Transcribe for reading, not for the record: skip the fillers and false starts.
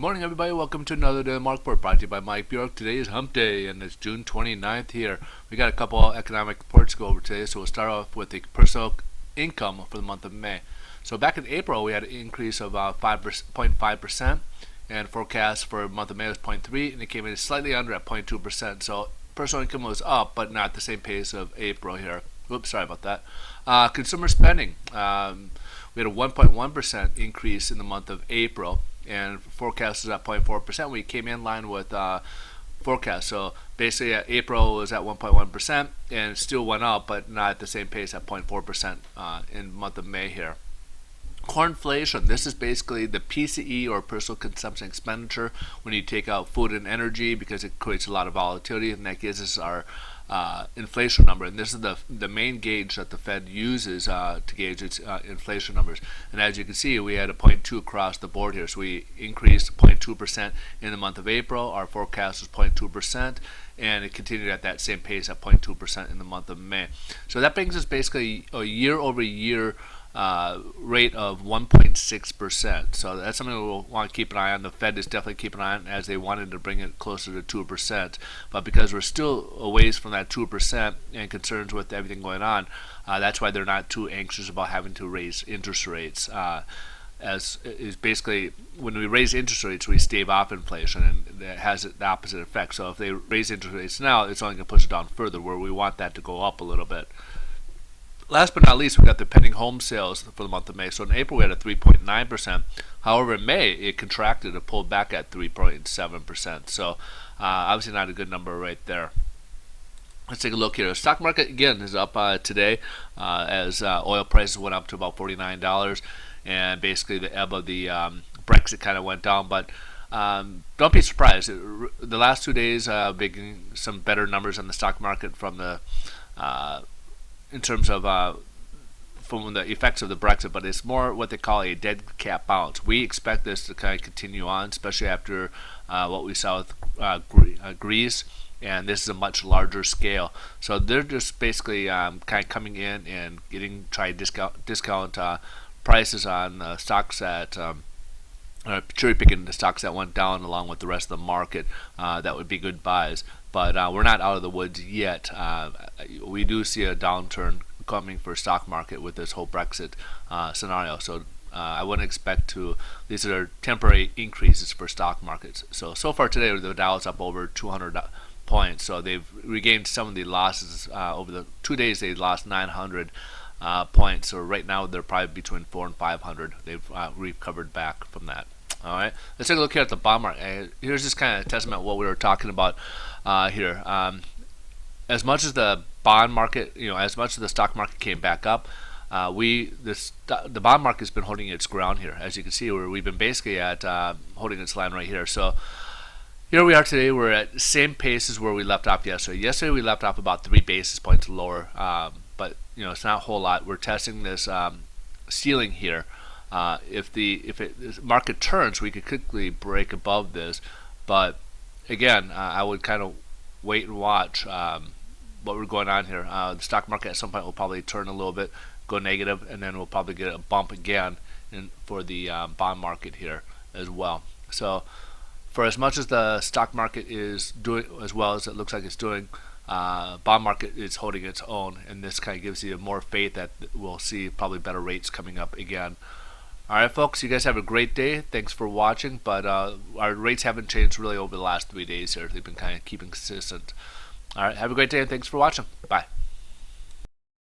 Morning, everybody. Welcome to another day of Mark Report brought to you by Mike Bjork. Today is Hump Day, and it's June 29th here. We got a couple economic reports to go over today, so we'll start off with the personal income for the month of May. So back in April, we had an increase of 5.5%, and forecast for the month of May was 0.3, and it came in slightly under at 0.2%. So personal income was up, but not the same pace of April here. Oops, sorry about that. Consumer spending, we had a 1.1% increase in the month of April, and forecast is at 0.4%. We came in line with forecast. So basically, April was at 1.1%, and it still went up, but not at the same pace at 0.4% in the month of May here. Core inflation, this is basically the PCE or personal consumption expenditure when you take out food and energy, because it creates a lot of volatility, and that gives us our inflation number. And this is the main gauge that the Fed uses to gauge its inflation numbers. And as you can see, we had a 0.2 across the board here. So we increased 0.2% in the month of April. Our forecast was 0.2%, and it continued at that same pace at 0.2% in the month of May. So that brings us basically a year-over-year rate of 1.6%. So that's something we'll want to keep an eye on. The Fed is definitely keeping an eye on, as they wanted to bring it closer to 2%. But because we're still a ways from that 2% and concerns with everything going on, that's why they're not too anxious about having to raise interest rates. As is basically, when we raise interest rates, we stave off inflation, and that has the opposite effect. So if they raise interest rates now, it's only going to push it down further, where we want that to go up a little bit. Last but not least, we got the pending home sales for the month of May. So in April, we had a 3.9%. However, in May, it contracted and pulled back at 3.7%. So obviously not a good number right there. Let's take a look here. The stock market, again, is up today as oil prices went up to about $49. And basically the ebb of the Brexit kind of went down. But don't be surprised. The last 2 days, been some better numbers on the stock market from the in terms of from the effects of the Brexit, but it's more what they call a dead cat bounce. We expect this to kind of continue on, especially after what we saw with Greece, and this is a much larger scale. So they're just basically kind of coming in and trying to discount prices on stocks that cherry picking the stocks that went down along with the rest of the market. That would be good buys. But we're not out of the woods yet. We do see a downturn coming for stock market with this whole Brexit scenario. So I wouldn't expect these are temporary increases for stock markets. So far today, the Dow is up over 200 points. So they've regained some of the losses. Over the 2 days, they lost 900 points. So right now, they're probably between 400 and 500. They've recovered back from that. All right, let's take a look here at the bond market. Here's just kind of a testament of what we were talking about here. As much as the bond market, as much as the stock market came back up, the bond market has been holding its ground here. As you can see, we've been basically at holding its line right here. So here we are today. We're at the same pace as where we left off yesterday. Yesterday we left off about 3 basis points lower, but it's not a whole lot. We're testing this ceiling here. If the market turns, we could quickly break above this, but again, I would kind of wait and watch what we're going on here. The stock market at some point will probably turn a little bit, go negative, and then we'll probably get a bump again for the bond market here as well. So for as much as the stock market is doing as well as it looks like it's doing, bond market is holding its own, and this kind of gives you more faith that we'll see probably better rates coming up again. All right, folks, you guys have a great day. Thanks for watching, but our rates haven't changed really over the last 3 days here. They've been kind of keeping consistent. All right, have a great day, and thanks for watching. Bye.